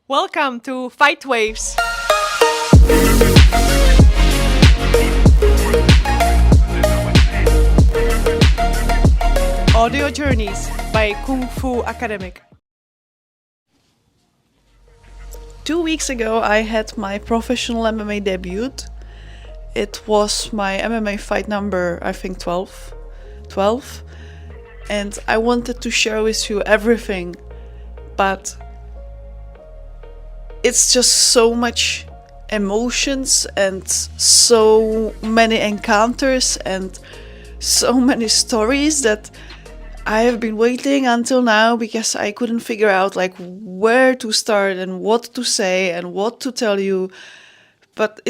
Welcome to Fight Waves. Audio Journeys by Kung Fu Academic. 2 weeks ago, I had my professional MMA debut. It was my MMA fight number, I think 12. And I wanted to share with you everything, but it's just so much emotions and so many encounters and so many stories that I have been waiting until now because I couldn't figure out like where to start and what to say and what to tell you. But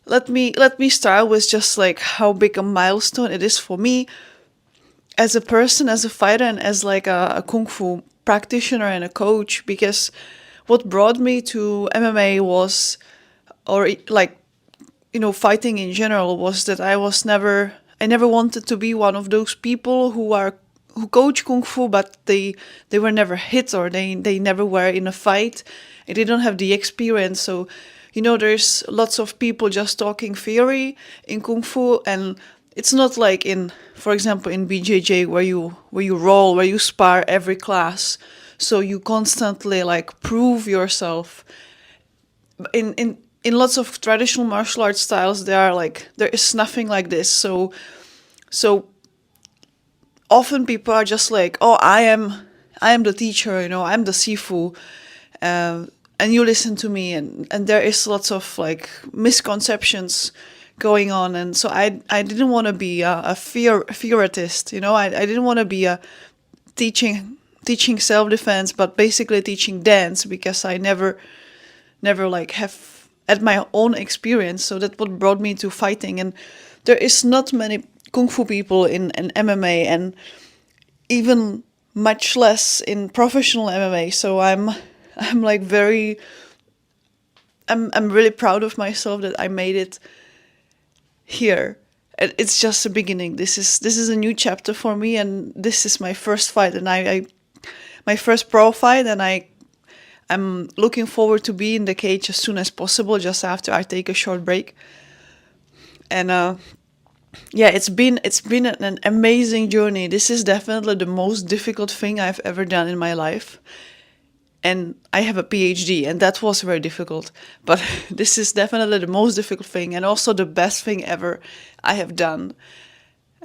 let me start with just like how big a milestone it is for me as a person, as a fighter, and as like a kung fu practitioner and a coach, because what brought me to MMA was, or like, fighting in general, was that I never wanted to be one of those people who coach kung fu, but they were never hit, or they never were in a fight. They don't have the experience. So, there's lots of people just talking theory in kung fu, and it's not like in, for example, in BJJ where you roll, where you spar every class. So you constantly like prove yourself. In lots of traditional martial arts styles, there is nothing like this. So often people are just like, oh, I am the teacher, I'm the sifu, and you listen to me, and there is lots of like misconceptions going on. And so I didn't want to be a theoretist, I didn't want to be a teaching self-defense, but basically teaching dance, because I never like have had my own experience. So that's what brought me to fighting. And there is not many kung fu people in MMA, and even much less in professional MMA. So I'm like I'm really proud of myself that I made it here. It's just the beginning. This is a new chapter for me, and this is my first fight, and I my first pro fight, and I'm looking forward to be in the cage as soon as possible, just after I take a short break. And yeah, it's been an amazing journey. This is definitely the most difficult thing I've ever done in my life. And I have a PhD, and that was very difficult. But this is definitely the most difficult thing, and also the best thing ever I have done.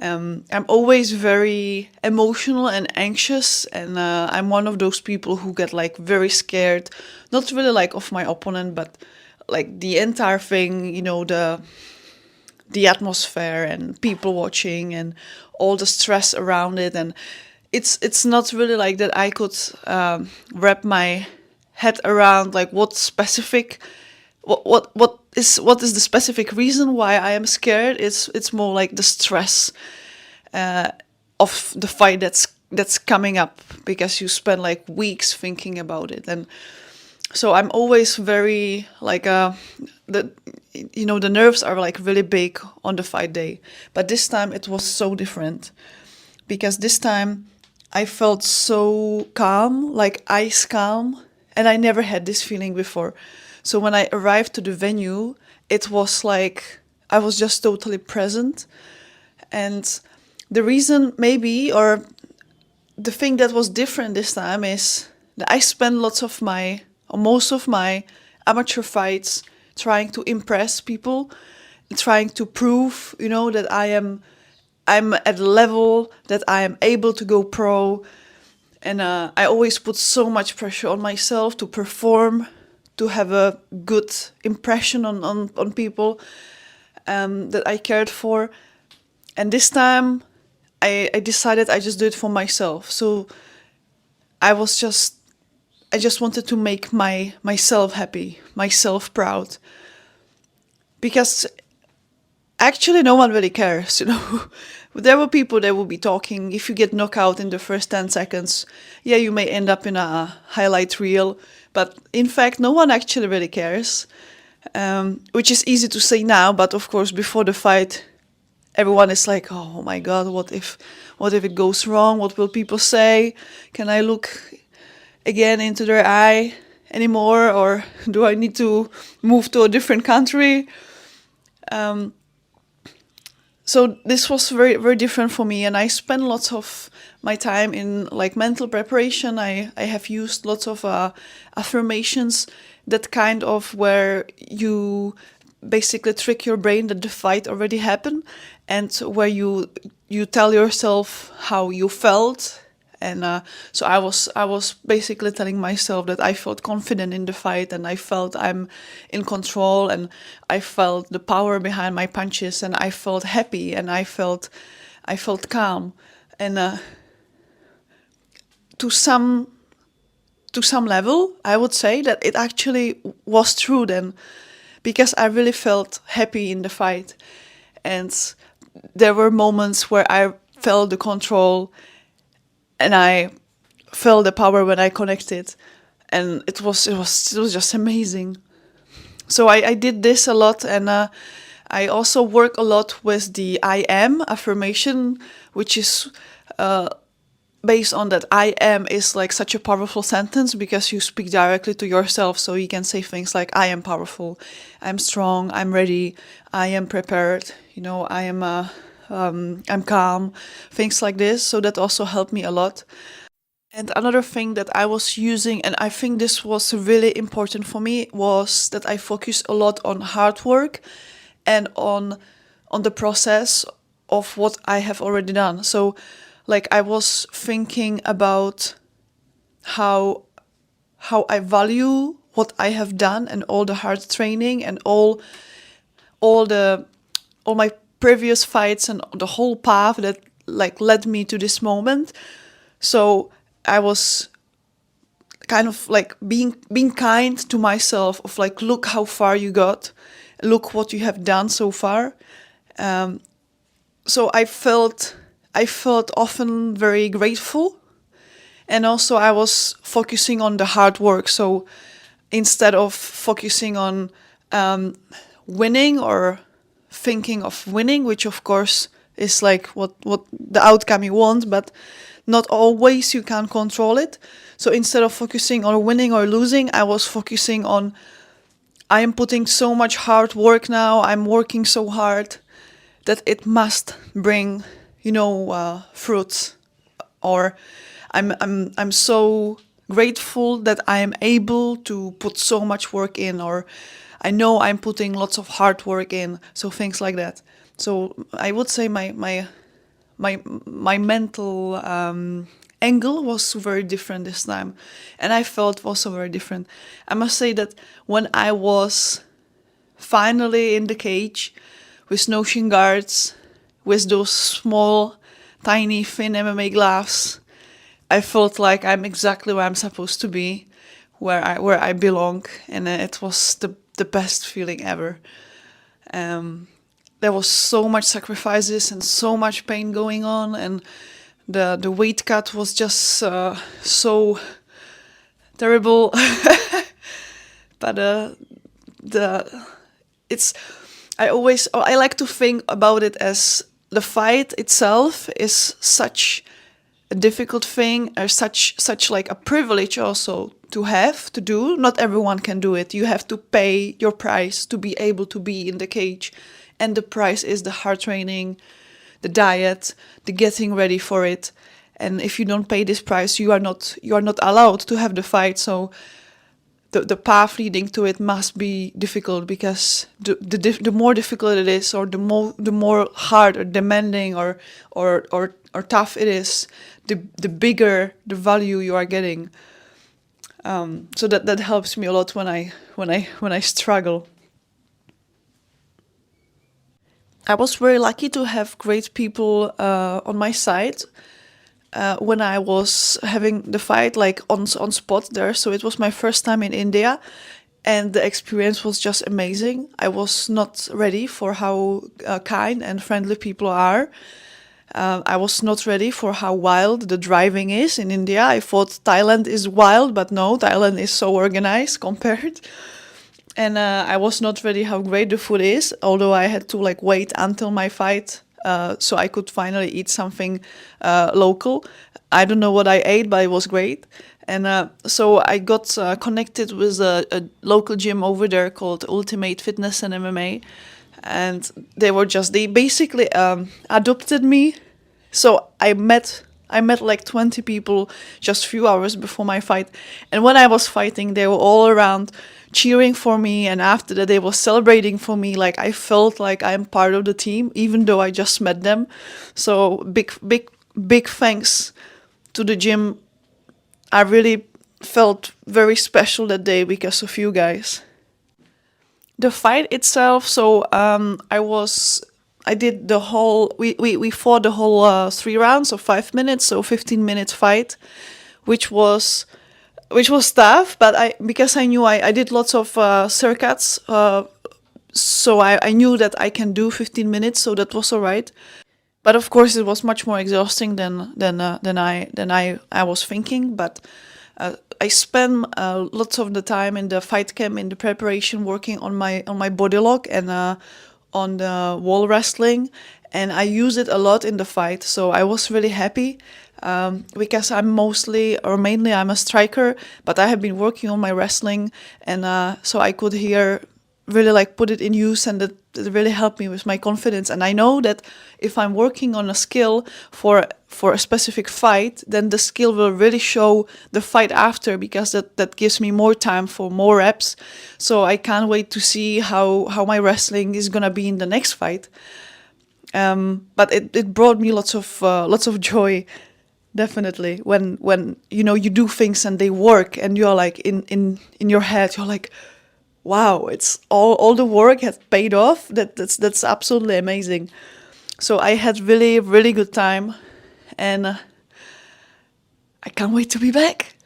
I'm always very emotional and anxious, and I'm one of those people who get like very scared, not really like of my opponent, but like the entire thing, the atmosphere and people watching and all the stress around it. And it's not really like that I could wrap my head around like what is the specific reason why I am scared. It's more like the stress of the fight that's coming up, because you spend like weeks thinking about it. And so I'm always very like the nerves are like really big on the fight day. But this time it was so different, because this time I felt so calm, like ice calm, and I never had this feeling before. So when I arrived to the venue, it was like I was just totally present. And the reason, maybe, or the thing that was different this time, is that I spent most of my amateur fights trying to impress people, trying to prove, that I'm at a level that I am able to go pro. And I always put so much pressure on myself to perform, to have a good impression on people that I cared for. And this time I decided I just do it for myself. So I just wanted to make myself happy, myself proud. Because actually no one really cares. There were people that will be talking. If you get knocked out in the first 10 seconds, yeah, you may end up in a highlight reel, but in fact no one actually really cares. Which is easy to say now, but of course before the fight everyone is like, oh my god, what if it goes wrong? What will people say? Can I look again into their eye? anymore, or do I need to move to a different country? So this was very, very different for me, and I spent lots of my time in like mental preparation. I have used lots of affirmations, that kind of where you basically trick your brain that the fight already happened, and where you tell yourself how you felt. And so I was basically telling myself that I felt confident in the fight, and I felt I'm in control, and I felt the power behind my punches, and I felt happy, and I felt calm. And to some level, I would say that it actually was true then, because I really felt happy in the fight, and there were moments where I felt the control, and I felt the power when I connected, and it was just amazing. So I did this a lot, and I also work a lot with the I am affirmation, which is based on that. I am is like such a powerful sentence because you speak directly to yourself. So you can say things like, I am powerful, I'm strong, I'm ready, I am prepared, I'm calm, things like this. So that also helped me a lot. And another thing that I was using, and I think this was really important for me, was that I focus a lot on hard work and on the process of what I have already done. So, like, I was thinking about how I value what I have done, and all the hard training, and all the all my previous fights, and the whole path that like led me to this moment. So I was kind of like being kind to myself, of like, look how far you got, look what you have done so far. So I felt often very grateful, and also I was focusing on the hard work. So instead of focusing on winning, or thinking of winning, which of course is like what the outcome you want, but not always you can control it. So instead of focusing on winning or losing, I was focusing on, I am putting so much hard work now, I'm working so hard that it must bring, fruits. Or I'm so grateful that I am able to put so much work in, or I know I'm putting lots of hard work in. So things like that. So I would say my mental angle was very different this time, and I felt also very different. I must say that when I was finally in the cage, with no shin guards, with those small, tiny, thin MMA gloves, I felt like I'm exactly where I'm supposed to be, where I belong, and it was the best feeling ever. There was so much sacrifices and so much pain going on, and the weight cut was just so terrible. But the it's I like to think about it as the fight itself is such a difficult thing, or such like a privilege also to have to do. Not everyone can do it. You have to pay your price to be able to be in the cage, and the price is the hard training, the diet, the getting ready for it. And if you don't pay this price, you are not allowed to have the fight. So the path leading to it must be difficult, because the more difficult it is, or the more hard or demanding, or tough it is, the bigger the value you are getting. So that helps me a lot when I struggle. I was very lucky to have great people on my side when I was having the fight, like on spot there. So it was my first time in India, and the experience was just amazing. I was not ready for how kind and friendly people are. I was not ready for how wild the driving is in India. I thought Thailand is wild, but no, Thailand is so organized compared. And I was not ready how great the food is, although I had to like wait until my fight so I could finally eat something local. I don't know what I ate, but it was great. And so I got connected with a local gym over there called Ultimate Fitness and MMA. And they basically adopted me. So I met like 20 people just a few hours before my fight. And when I was fighting, they were all around cheering for me. And after that, they were celebrating for me. Like, I felt like I'm part of the team, even though I just met them. So big thanks to the gym. I really felt very special that day because of you guys. The fight itself, so I did the whole, we fought the whole 3 rounds of 5 minutes, so 15-minute fight, which was tough, but because I knew I did lots of circuits, so I knew that I can do 15 minutes, so that was all right. But of course, it was much more exhausting than I was thinking. But I spent lots of the time in the fight camp, in the preparation, working on my body lock and on the wall wrestling, and I use it a lot in the fight. So I was really happy because mainly I'm a striker, but I have been working on my wrestling, and so I could really like put it in use, and it really helped me with my confidence. And I know that if I'm working on a skill for a specific fight, then the skill will really show the fight after, because that gives me more time for more reps. So I can't wait to see how my wrestling is gonna be in the next fight. But it brought me lots of joy, definitely, when you do things and they work, and you're like in your head, you're like, wow, it's all the work has paid off. That's absolutely amazing. So I had really, really good time, and I can't wait to be back.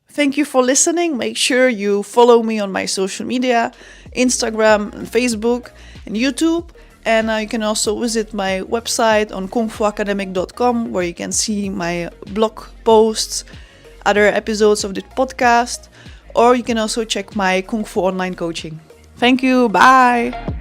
Thank you for listening. Make sure you follow me on my social media, Instagram and Facebook and YouTube. And you can also visit my website on kungfuacademic.com, where you can see my blog posts, other episodes of the podcast, or you can also check my Kung Fu online coaching. Thank you. Bye.